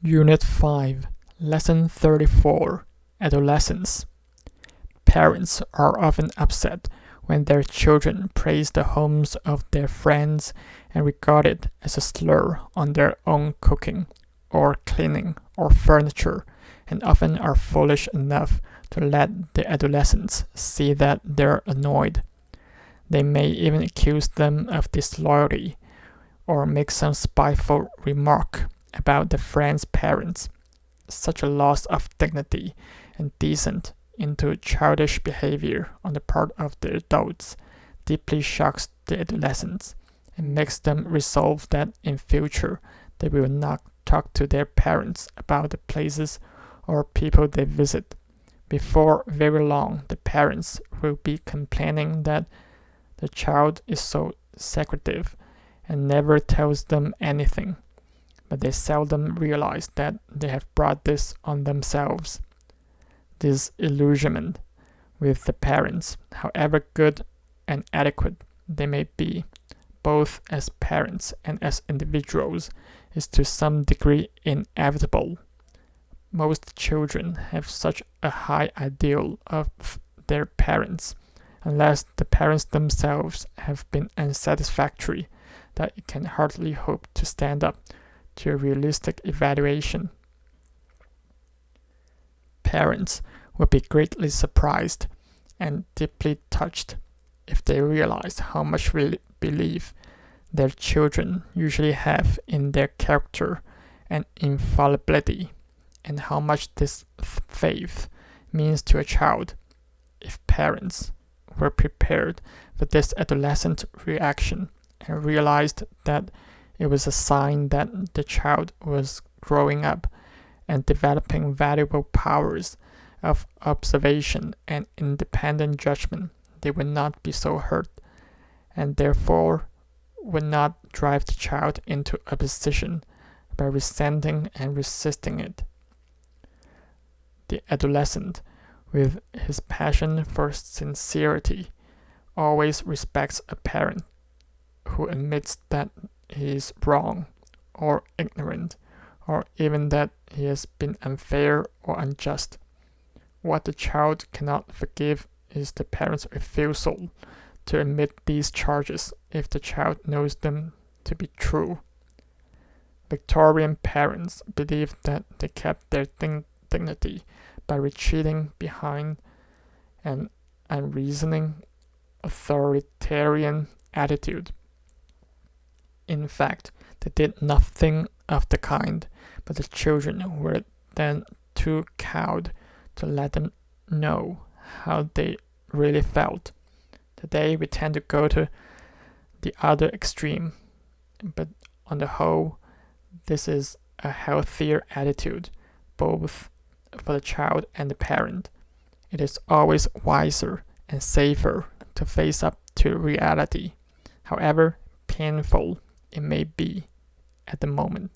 Unit 5, Lesson 34, Adolescence. Parents are often upset when their children praise the homes of their friends and regard it as a slur on their own cooking, or cleaning, or furniture, and often are foolish enough to let the adolescents see that they're annoyed. They may even accuse them of disloyalty, or make some spiteful remark about the friend's parents. Such a loss of dignity and descent into childish behavior on the part of the adults deeply shocks the adolescents and makes them resolve that in future they will not talk to their parents about the places or people they visit. Before very long, the parents will be complaining that the child is so secretive and never tells them anything, but they seldom realize that they have brought this on themselves. Disillusionment with the parents, however good and adequate they may be, both as parents and as individuals, is to some degree inevitable. Most children have such a high ideal of their parents, unless the parents themselves have been unsatisfactory, that it can hardly hope to stand up to a realistic evaluation. Parents would be greatly surprised and deeply touched if they realized how much belief their children usually have in their character and infallibility, and how much this faith means to a child. If parents were prepared for this adolescent reaction and realized that it was a sign that the child was growing up and developing valuable powers of observation and independent judgment, they would not be so hurt, and therefore would not drive the child into opposition by resenting and resisting it. The adolescent, with his passion for sincerity, always respects a parent who admits that he is wrong or ignorant, or even that he has been unfair or unjust. What the child cannot forgive is the parent's refusal to admit these charges if the child knows them to be true. Victorian parents believed that they kept their dignity by retreating behind an unreasoning, authoritarian attitude. In fact, they did nothing of the kind, but the children were then too cowed to let them know how they really felt. Today we tend to go to the other extreme, but on the whole, this is a healthier attitude, both for the child and the parent. It is always wiser and safer to face up to reality, however painful it may be at the moment.